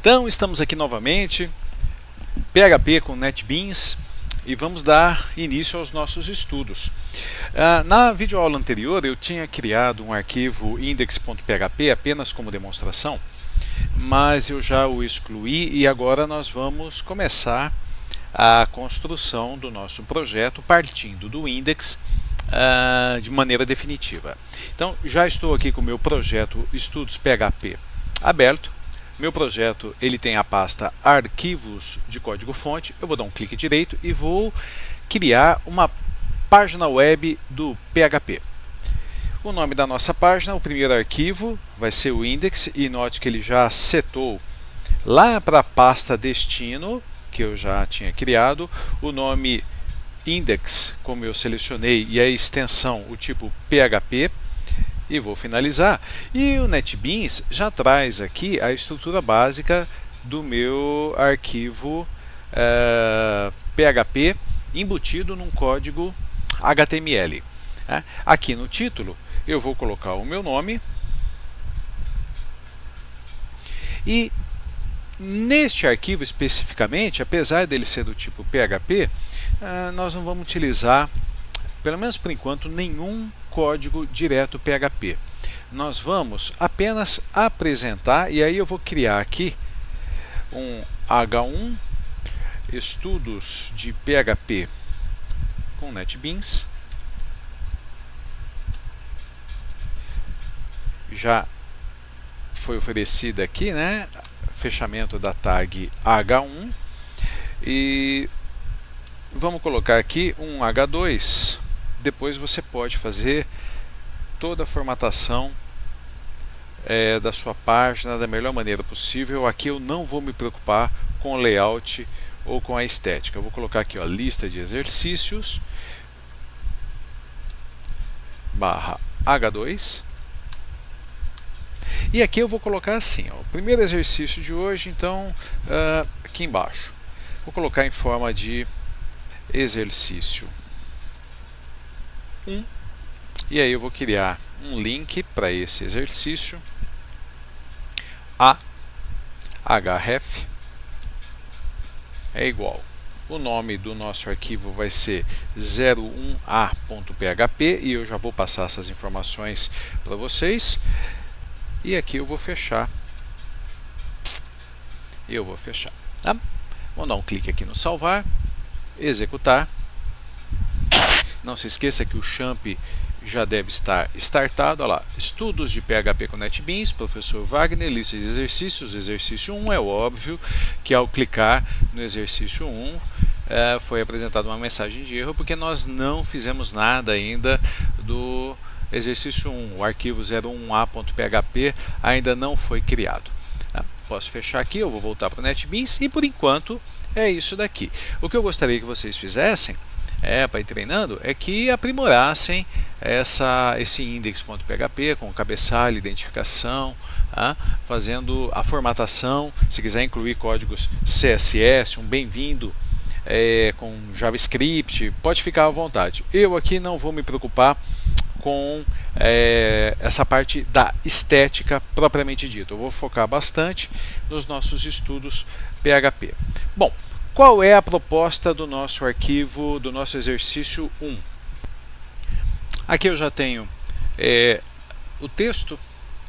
Então estamos aqui novamente, PHP com NetBeans, e vamos dar início aos nossos estudos. Na videoaula anterior eu tinha criado um arquivo index.php apenas como demonstração, mas eu já o excluí e agora nós vamos começar a construção do nosso projeto partindo do index de maneira definitiva. Então já estou aqui com o meu projeto Estudos PHP aberto. Meu projeto ele tem a pasta arquivos de código-fonte. Eu vou dar um clique direito e vou criar uma página web do PHP. O nome da nossa página, o primeiro arquivo vai ser o index, e note que ele já setou lá para a pasta destino que eu já tinha criado o nome index, como eu selecionei, e a extensão o tipo PHP. E vou finalizar. E o NetBeans já traz aqui a estrutura básica do meu arquivo PHP embutido num código HTML. Aqui no título eu vou colocar o meu nome, e neste arquivo especificamente, apesar dele ser do tipo PHP, nós não vamos utilizar, pelo menos por enquanto, nenhum código direto PHP. Nós vamos apenas apresentar, e aí eu vou criar aqui um H1 estudos de PHP com NetBeans. Já foi oferecida aqui, né? Fechamento da tag H1, e vamos colocar aqui um H2. Depois você pode fazer toda a formatação da sua página da melhor maneira possível. Aqui eu não vou me preocupar com o layout ou com a estética. Eu vou colocar aqui, ó, lista de exercícios barra H2. E aqui eu vou colocar assim, ó, o primeiro exercício de hoje, então aqui embaixo. Vou colocar em forma de exercício 1. E aí eu vou criar um link para esse exercício, a href é igual, o nome do nosso arquivo vai ser 01a.php, e eu já vou passar essas informações para vocês. E aqui eu vou fechar. Tá? Vamos dar um clique aqui no salvar, executar. Não se esqueça que o champ já deve estar startado. Olha lá, estudos de PHP com NetBeans, professor Wagner, lista de exercícios, exercício 1. É óbvio que ao clicar no exercício 1 foi apresentada uma mensagem de erro, porque nós não fizemos nada ainda do exercício 1. O arquivo 01a.php ainda não foi criado. Posso fechar aqui, eu vou voltar para o NetBeans, e por enquanto é isso daqui. O que eu gostaria que vocês fizessem para ir treinando é que aprimorassem esse index.php com cabeçalho, identificação, fazendo a formatação. Se quiser incluir códigos CSS, um bem-vindo com JavaScript, pode ficar à vontade. Eu aqui não vou me preocupar com essa parte da estética propriamente dita. Eu vou focar bastante nos nossos estudos PHP. Bom, qual é a proposta do nosso arquivo, do nosso exercício 1? Aqui eu já tenho o texto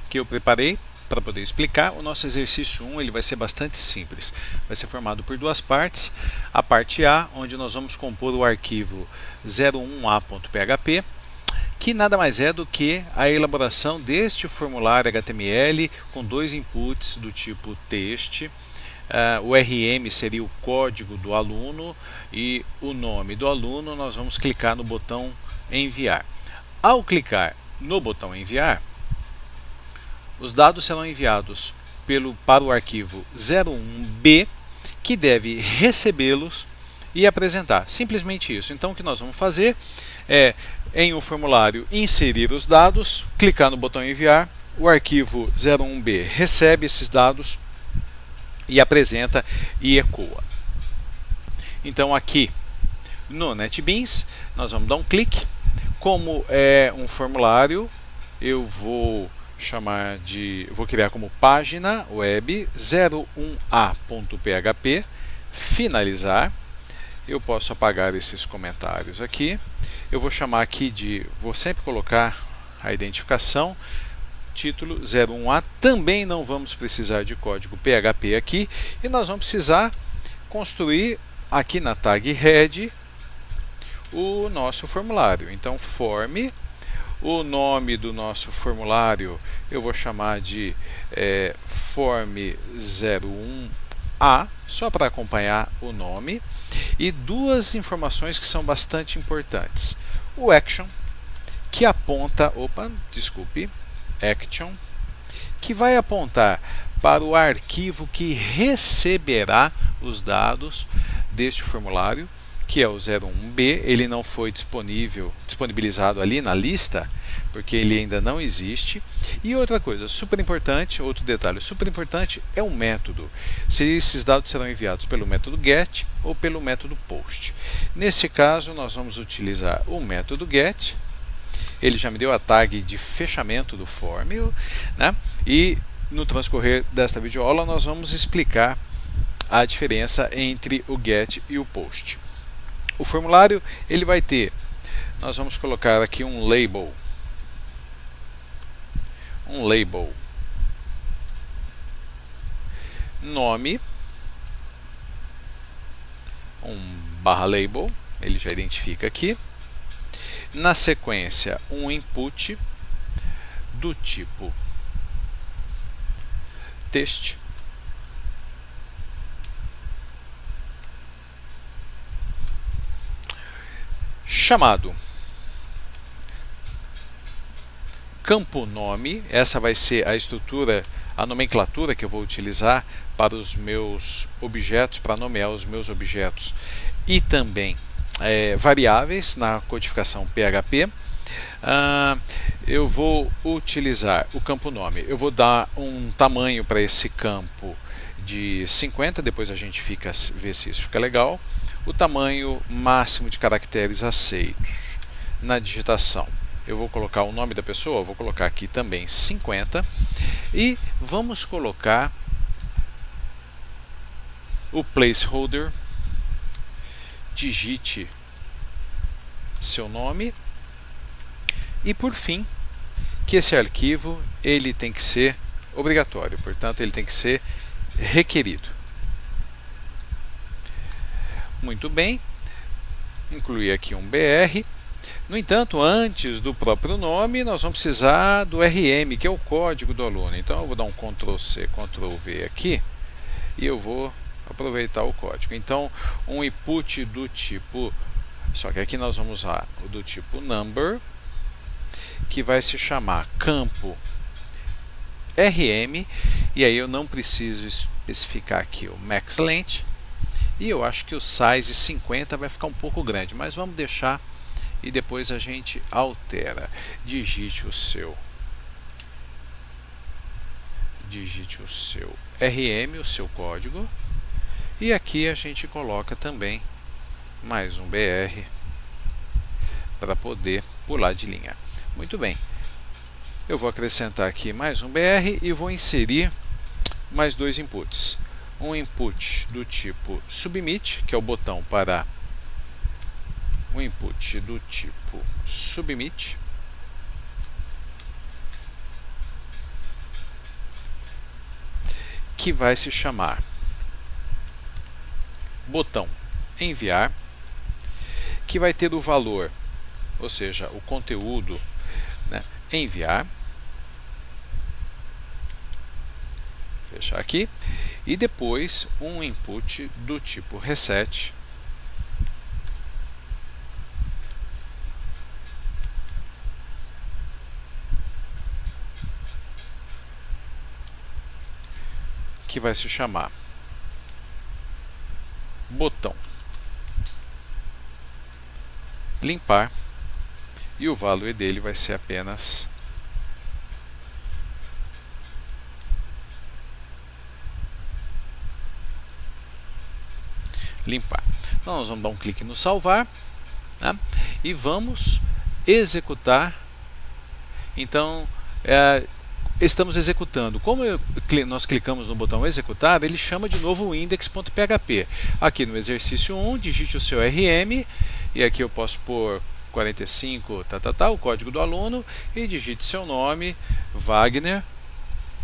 que eu preparei para poder explicar. O nosso exercício 1 ele vai ser bastante simples. Vai ser formado por duas partes. A parte A, onde nós vamos compor o arquivo 01a.php, que nada mais é do que a elaboração deste formulário HTML com dois inputs do tipo text. O RM seria o código do aluno, e o nome do aluno nós vamos clicar no botão enviar. Ao clicar no botão enviar, os dados serão enviados para o arquivo 01b, que deve recebê-los e apresentar. Simplesmente isso. Então o que nós vamos fazer é, em um formulário, inserir os dados, clicar no botão enviar, o arquivo 01b recebe esses dados e apresenta e ecoa. Então aqui no NetBeans nós vamos dar um clique. Como é um formulário, eu vou chamar de, vou criar como página web 01a.php, finalizar. Eu posso apagar esses comentários aqui. Eu vou chamar aqui de, vou sempre colocar a identificação, título 01a. Também não vamos precisar de código PHP aqui, e nós vamos precisar construir aqui na tag head o nosso formulário. Então, form, o nome do nosso formulário eu vou chamar de form 01a, só para acompanhar o nome. E duas informações que são bastante importantes. O action, que aponta, action, que vai apontar para o arquivo que receberá os dados deste formulário, que é o 01b. Ele não foi disponibilizado ali na lista, porque ele ainda não existe. E outra coisa super importante, outro detalhe super importante, é o método. Se esses dados serão enviados pelo método get ou pelo método post. Nesse caso, nós vamos utilizar o método get. Ele já me deu a tag de fechamento do form, né? E no transcorrer desta videoaula nós vamos explicar a diferença entre o get e o post. O formulário ele vai ter, nós vamos colocar aqui um label, nome, /label, ele já identifica aqui. Na sequência, um input do tipo text, chamado campo nome. Essa vai ser a estrutura, a nomenclatura que eu vou utilizar para os meus objetos, para nomear os meus objetos e também variáveis na codificação PHP. Eu vou utilizar o campo nome. Eu vou dar um tamanho para esse campo de 50, depois a gente vê se isso fica legal. O tamanho máximo de caracteres aceitos na digitação. Eu vou colocar o nome da pessoa, vou colocar aqui também 50. E vamos colocar o placeholder, digite seu nome. E por fim, que esse arquivo ele tem que ser obrigatório, portanto ele tem que ser requerido. Muito bem, incluir aqui um BR. No entanto, antes do próprio nome, nós vamos precisar do RM, que é o código do aluno. Então eu vou dar um Ctrl+C, Ctrl+V aqui, e eu vou aproveitar o código. Então, um input do tipo, só que aqui nós vamos usar o do tipo number, que vai se chamar campo RM, e aí eu não preciso especificar aqui o max length, e eu acho que o size 50 vai ficar um pouco grande, mas vamos deixar e depois a gente altera. Digite o seu RM, o seu código, e aqui a gente coloca também mais um BR para poder pular de linha. Muito bem, eu vou acrescentar aqui mais um BR e vou inserir mais dois inputs. Um input do tipo submit, que é o botão para um input do tipo submit, que vai se chamar botão enviar, que vai ter o valor, ou seja, o conteúdo, né, enviar. Fechar aqui. E depois um input do tipo reset, que vai se chamar botão limpar, e o valor dele vai ser apenas limpar. Então nós vamos dar um clique no salvar, né, e vamos executar. Então estamos executando. Como nós clicamos no botão executar, ele chama de novo o index.php. Aqui no exercício 1, digite o seu RM, e aqui eu posso pôr 45, o código do aluno, e digite seu nome, Wagner,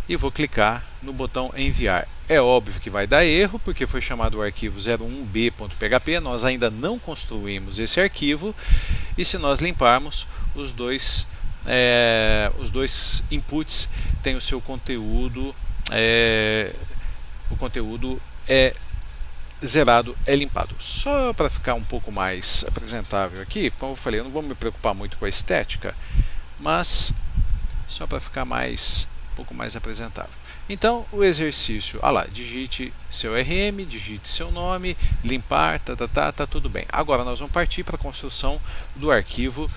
e vou clicar no botão enviar. É óbvio que vai dar erro, porque foi chamado o arquivo 01b.php, nós ainda não construímos esse arquivo, e se nós limparmos, os dois inputs têm o seu conteúdo, o conteúdo é zerado, é limpado. Só para ficar um pouco mais apresentável aqui, como eu falei, eu não vou me preocupar muito com a estética, mas só para ficar um pouco mais apresentável. Então, o exercício, digite seu RM, digite seu nome, limpar, tá tudo bem. Agora nós vamos partir para a construção do arquivo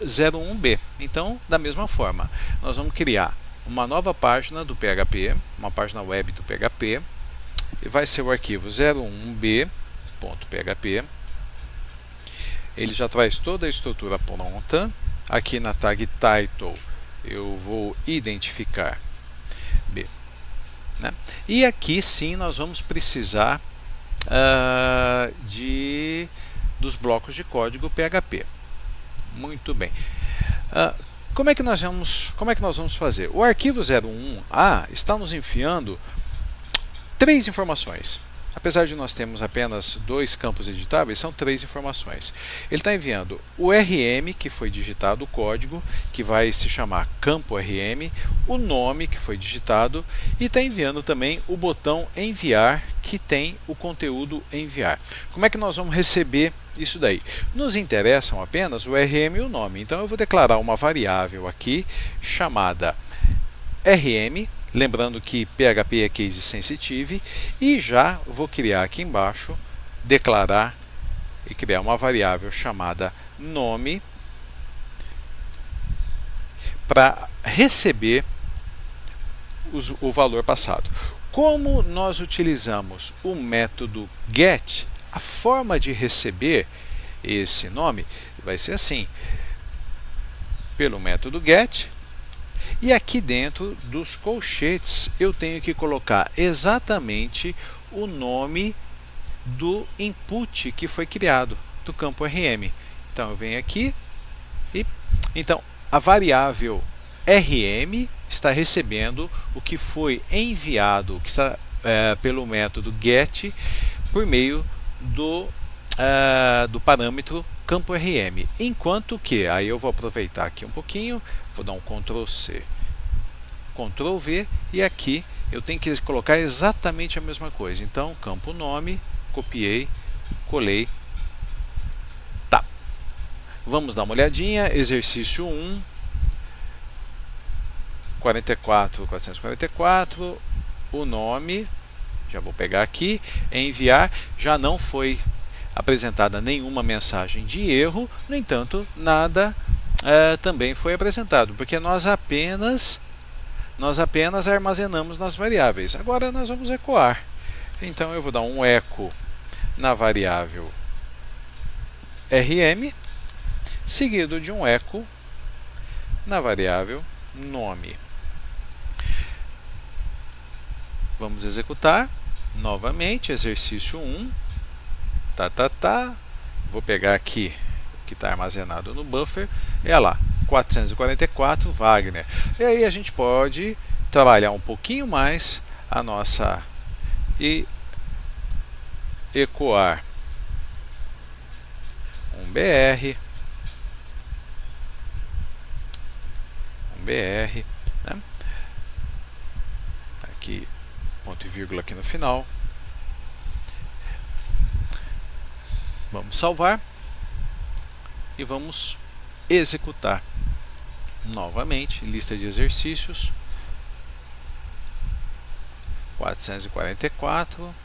01b. Então, da mesma forma, nós vamos criar uma nova página do PHP, uma página web do PHP, e vai ser o arquivo 01b.php. Ele já traz toda a estrutura pronta. Aqui na tag title eu vou identificar B, né? E aqui sim nós vamos precisar dos blocos de código PHP. Muito bem. Como é que nós vamos fazer? O arquivo 01A está nos enviando 3 informações. Apesar de nós termos apenas 2 campos editáveis, são 3 informações. Ele está enviando o RM, que foi digitado, o código, que vai se chamar campo RM, o nome, que foi digitado, e está enviando também o botão enviar, que tem o conteúdo enviar. Como é que nós vamos receber isso daí? Nos interessam apenas o RM e o nome. Então eu vou declarar uma variável aqui, chamada RM, lembrando que PHP é case sensitive, e já vou criar aqui embaixo, declarar e criar uma variável chamada nome para receber o valor passado. Como nós utilizamos o método get, a forma de receber esse nome vai ser assim, pelo método get. E aqui dentro dos colchetes eu tenho que colocar exatamente o nome do input que foi criado, do campo RM. Então eu venho aqui e então a variável RM está recebendo o que foi enviado, que está pelo método get, por meio do parâmetro campo RM. Enquanto que, aí eu vou aproveitar aqui um pouquinho, vou dar um Ctrl C, Ctrl V, e aqui eu tenho que colocar exatamente a mesma coisa. Então, campo nome, copiei, colei. Tá. Vamos dar uma olhadinha. Exercício 1, 444, o nome, já vou pegar aqui, enviar, já não foi apresentada nenhuma mensagem de erro, no entanto, nada também foi apresentado, porque nós apenas armazenamos nas variáveis. Agora nós vamos ecoar. Então eu vou dar um eco na variável RM, seguido de um eco na variável nome. Vamos executar novamente, exercício 1. Vou pegar aqui o que está armazenado no buffer, e olha lá, 444 Wagner. E aí a gente pode trabalhar um pouquinho mais a nossa e ecoar um BR, né? Aqui, ponto e vírgula aqui no final. Vamos salvar e vamos executar novamente. Lista de exercícios 444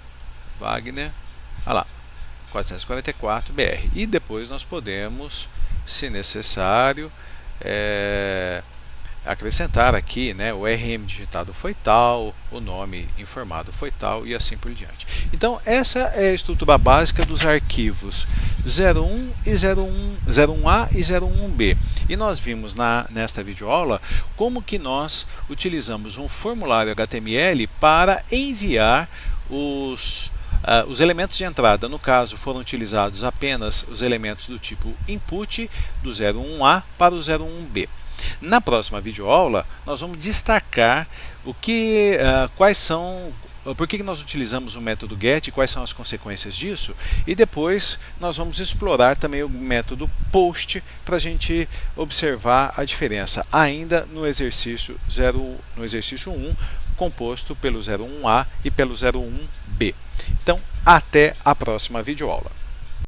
Wagner, olha lá, 444 BR. E depois nós podemos, se necessário, acrescentar aqui, né, o RM digitado foi tal, o nome informado foi tal e assim por diante. Então essa é a estrutura básica dos arquivos 01 e 01A e 01B. E nós vimos nesta videoaula como que nós utilizamos um formulário HTML para enviar os elementos de entrada. No caso, foram utilizados apenas os elementos do tipo input do 01A para o 01B. Na próxima videoaula, nós vamos destacar por que nós utilizamos o método GET e quais são as consequências disso, e depois nós vamos explorar também o método POST para a gente observar a diferença ainda no exercício 1, composto pelo 01A e pelo 01B. Então, até a próxima videoaula.